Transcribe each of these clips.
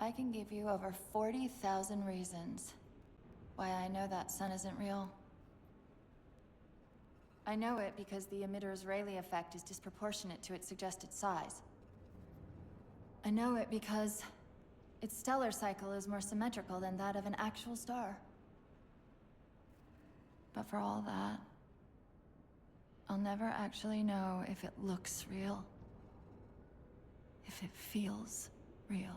I can give you over 40,000 reasons why I know that sun isn't real. I know it because the emitter's Rayleigh effect is disproportionate to its suggested size. I know it because its stellar cycle is more symmetrical than that of an actual star. But for all that, I'll never actually know if it looks real. If it feels real.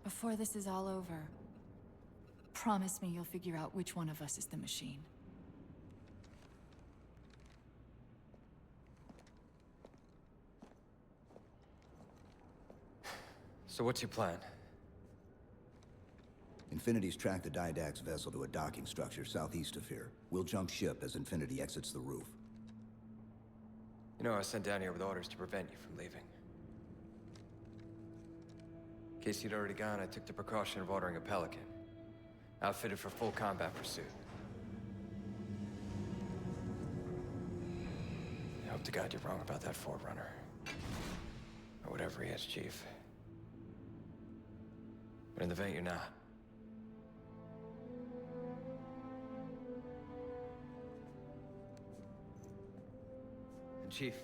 Before this is all over, promise me you'll figure out which one of us is the machine. So what's your plan? Infinity's tracked the Didact's vessel to a docking structure southeast of here. We'll jump ship as Infinity exits the roof. You know, I was sent down here with orders to prevent you from leaving. In case you'd already gone, I took the precaution of ordering a Pelican. Outfitted for full combat pursuit. I hope to God you're wrong about that Forerunner. Or whatever he is, Chief. But in the event you're not. And Chief,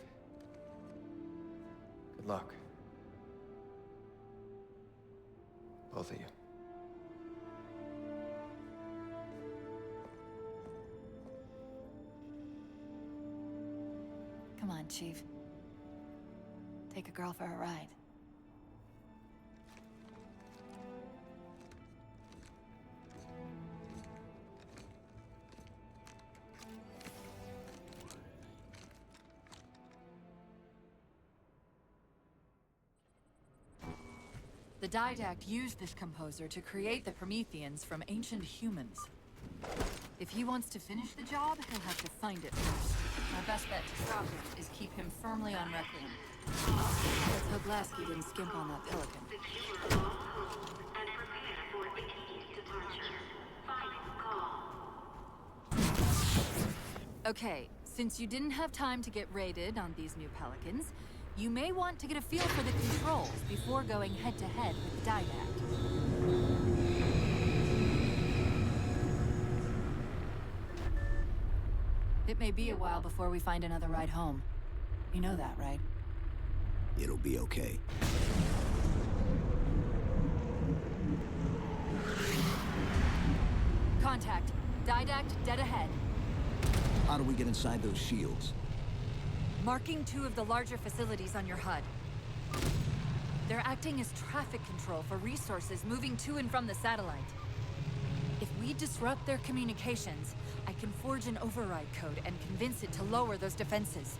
good luck. Both of you. Come on, Chief. Take a girl for a ride. The Didact used this composer to create the Prometheans from ancient humans. If he wants to finish the job, he'll have to find it first. My best bet to stop him is keep him firmly on Requiem. Let's hope Lasky didn't skimp on that Pelican. And prepare for immediate departure. Final call. Okay, since you didn't have time to get raided on these new Pelicans, you may want to get a feel for the controls before going head-to-head with Didact. It may be a while before we find another ride home. You know that, right? It'll be okay. Contact. Didact dead ahead. How do we get inside those shields? Marking 2 of the larger facilities on your HUD. They're acting as traffic control for resources moving to and from the satellite. If we disrupt their communications, I can forge an override code and convince it to lower those defenses.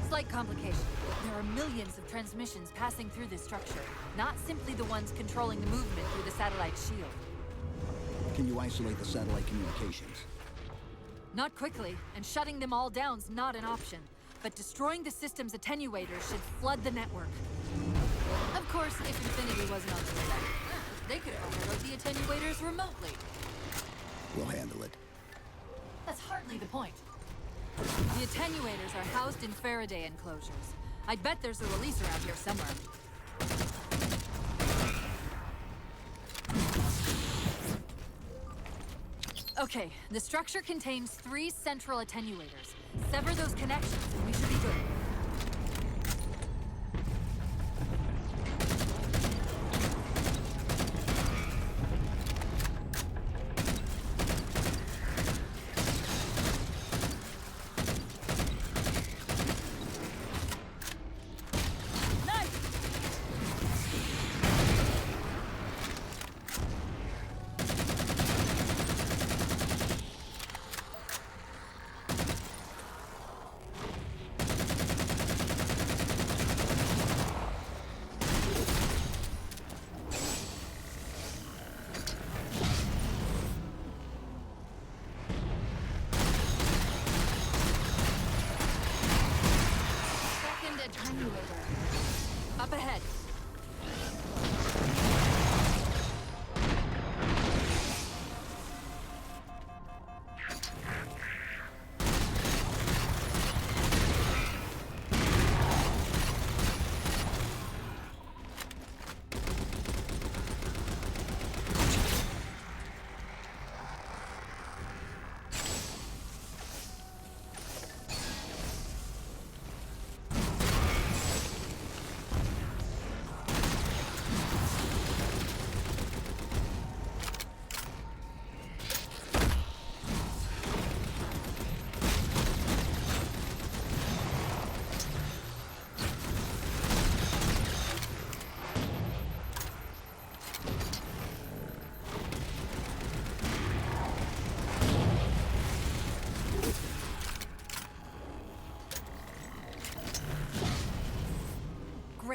Slight complication. There are millions of transmissions passing through this structure, not simply the ones controlling the movement through the satellite shield. Can you isolate the satellite communications? Not quickly, and shutting them all down's not an option. But destroying the system's attenuators should flood the network. Of course, if Infinity wasn't on the side, they could overload the attenuators remotely. We'll handle it. That's hardly the point. The attenuators are housed in Faraday enclosures. I'd bet there's a release around here somewhere. Okay, the structure contains 3 central attenuators. Sever those connections and we should be good.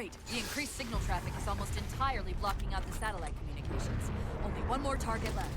Great. The increased signal traffic is almost entirely blocking out the satellite communications. Only one more target left.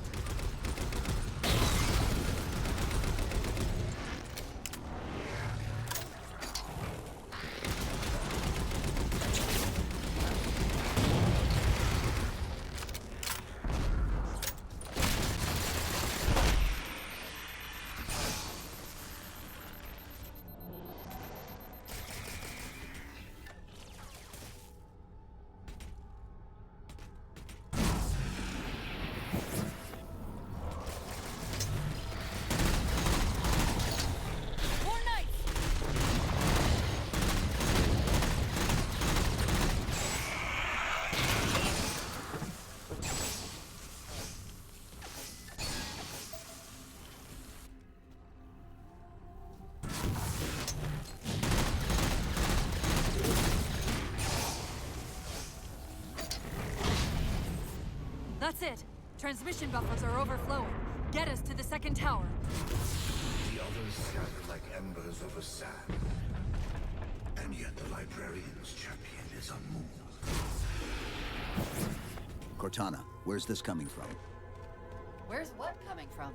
More knights! That's it. Transmission buffers are overflowing. Get us to the second tower. The others scatter like embers over sand. And yet the librarian's champion is unmoved. Cortana, where's this coming from? Where's what coming from?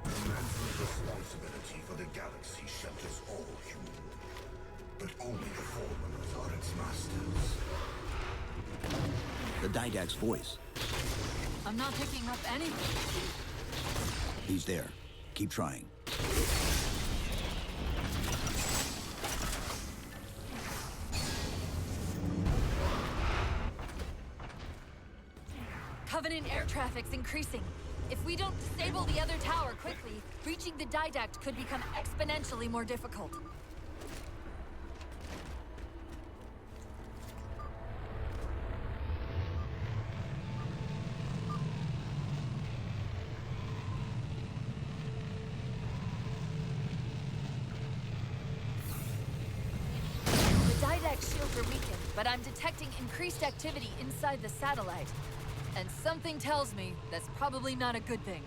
The man's responsibility for the galaxy shelters all human. But only the Forerunners are its masters. The Didact's voice. I'm not picking up anything. He's there. Keep trying. Covenant air traffic's increasing. If we don't disable the other tower quickly, reaching the Didact could become exponentially more difficult. The Didact shields are weakened, but I'm detecting increased activity inside the satellite. And something tells me that's probably not a good thing.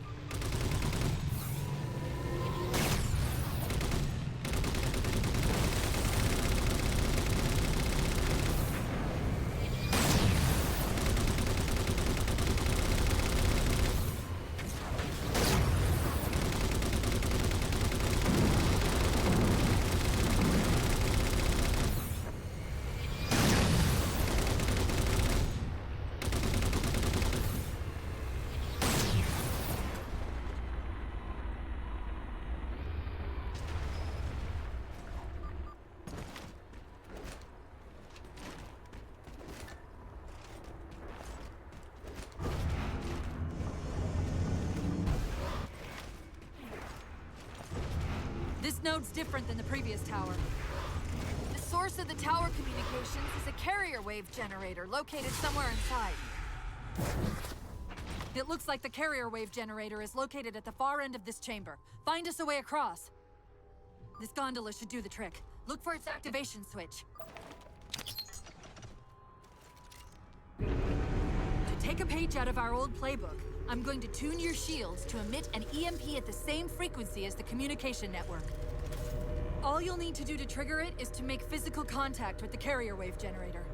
This node's different than the previous tower. The source of the tower communications is a carrier wave generator located somewhere inside. It looks like the carrier wave generator is located at the far end of this chamber. Find us a way across. This gondola should do the trick. Look for its activation switch. To take a page out of our old playbook, I'm going to tune your shields to emit an EMP at the same frequency as the communication network. All you'll need to do to trigger it is to make physical contact with the carrier wave generator.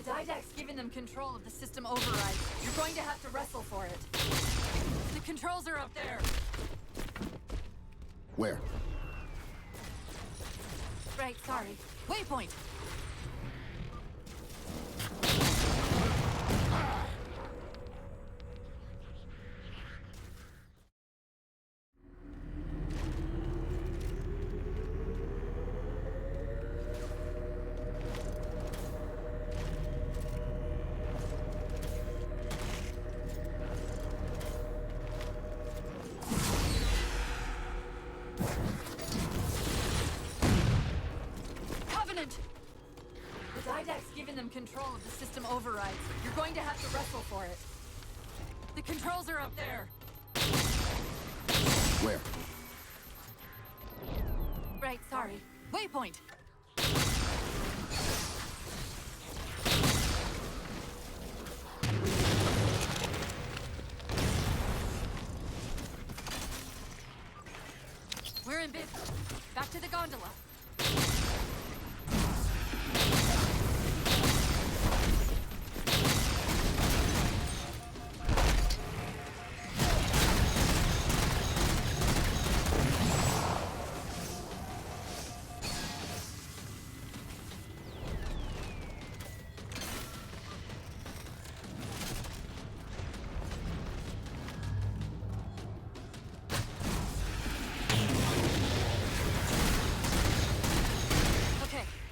Didact's given them control of the system override. You're going to have to wrestle for it. The controls are up there. Where? Right, sorry. Waypoint! him control of the system overrides. You're going to have to wrestle for it. The controls are up there. Where? Right, sorry. Waypoint! We're in business. Back to the gondola.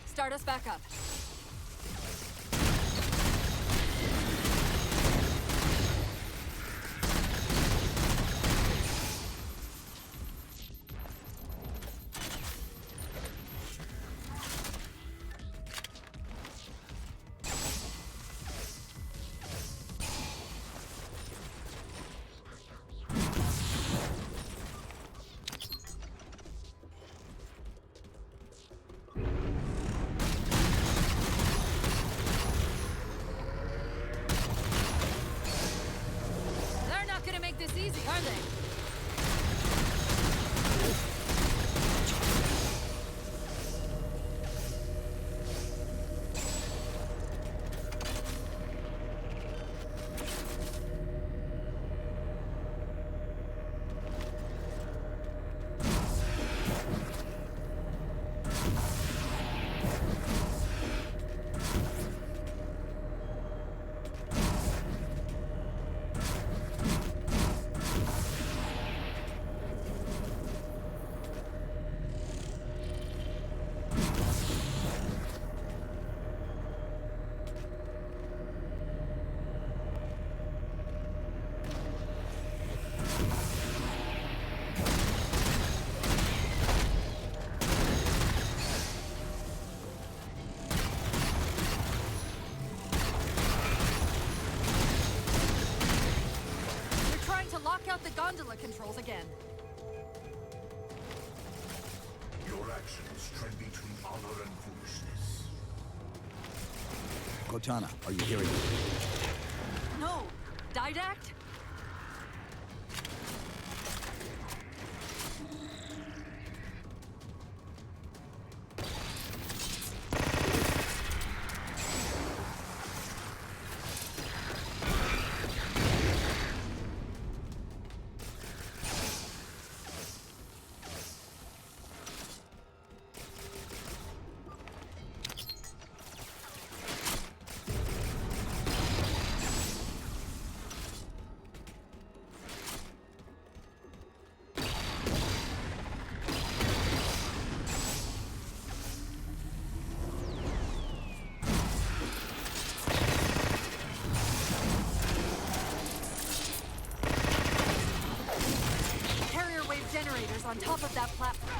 Start us back up. This easy, are they? The gondola controls again. Your actions trend between honor and foolishness. Cortana, are you hearing me? No! Didact? Generators on top of that platform.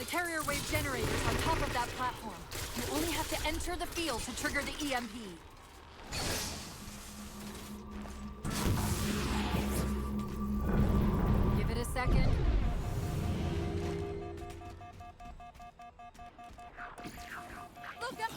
Carrier wave generators on top of that platform. You only have to enter the field to trigger the EMP. Give it a second. Look up!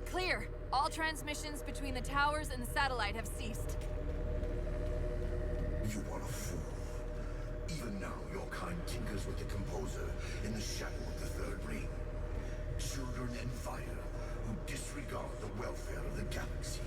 clear. All transmissions between the towers and the satellite have ceased. You are a fool. Even now, your kind tinkers with the composer in the shadow of the Third Ring. Children in fire who disregard the welfare of the galaxy.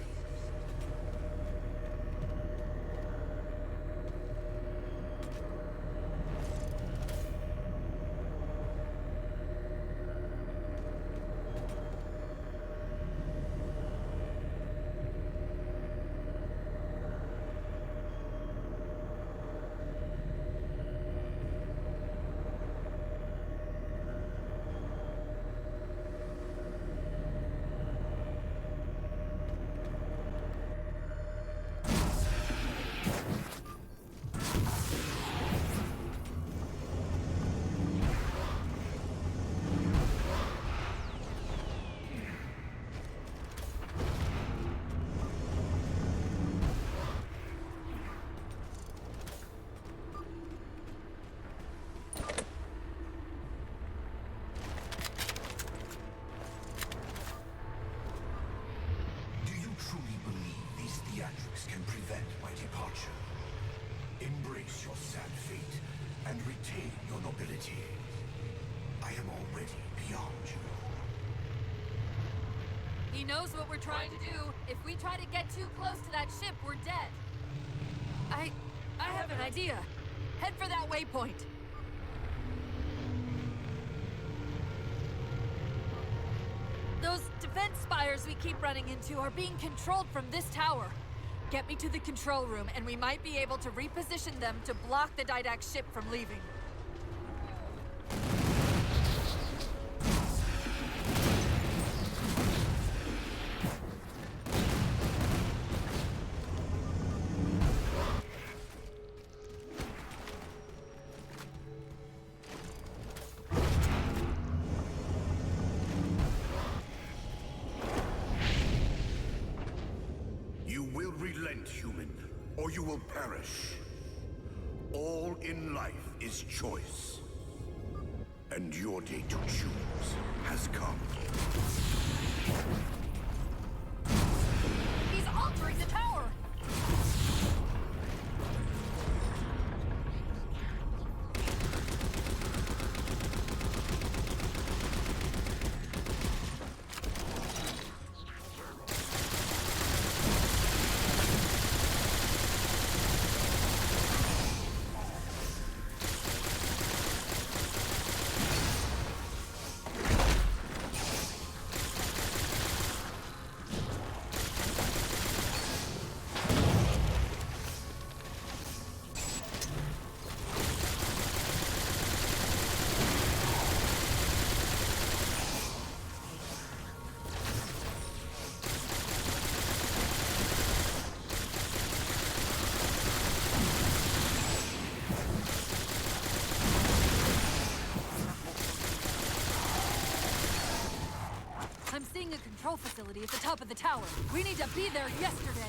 Can prevent my departure. Embrace your sad fate and retain your nobility. I am already beyond you. He knows what we're trying to do. If we try to get too close to that ship, we're dead. I have an idea. Head for that waypoint. Those defense spires we keep running into are being controlled from this tower. Get me to the control room, and we might be able to reposition them to block the Didact ship from leaving. Human, or you will perish. All in life is choice. And your day to choose has come. He's altering the tower! I'm seeing a control facility at the top of the tower. We need to be there yesterday.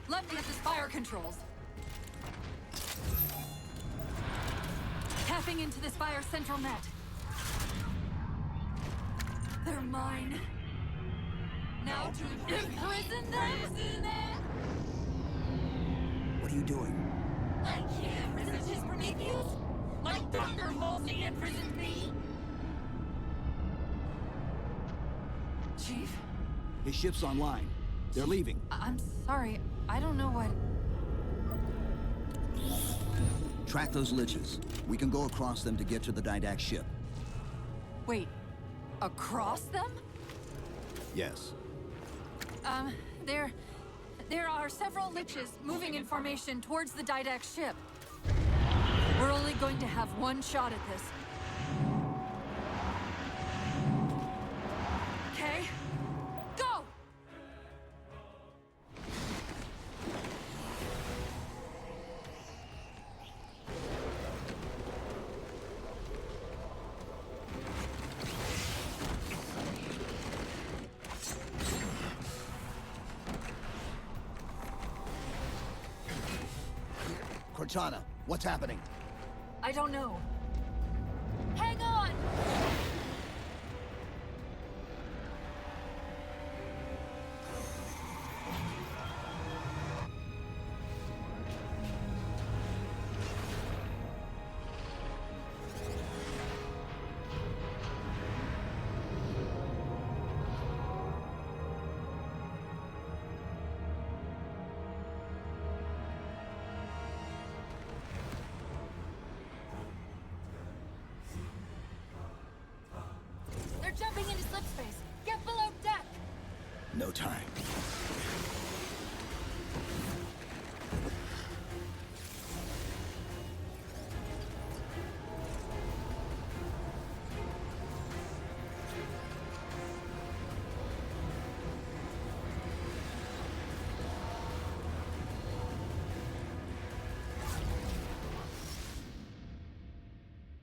Let me get the spire controls. Tapping into the spire central net. They're mine. Now to imprison them? What are you doing? I can't resist his Prometheus! My thunder holds the imprisoned me! Chief, His ship's online. They're leaving. I'm sorry. I don't know what... Track those liches. We can go across them to get to the Didact ship. Wait, across them? Yes. There are several liches moving in formation towards the Didact ship. We're only going to have one shot at this. Okay? Go! Cortana, what's happening? I don't know. Hang on! They're jumping into slip space. Get below deck! No time.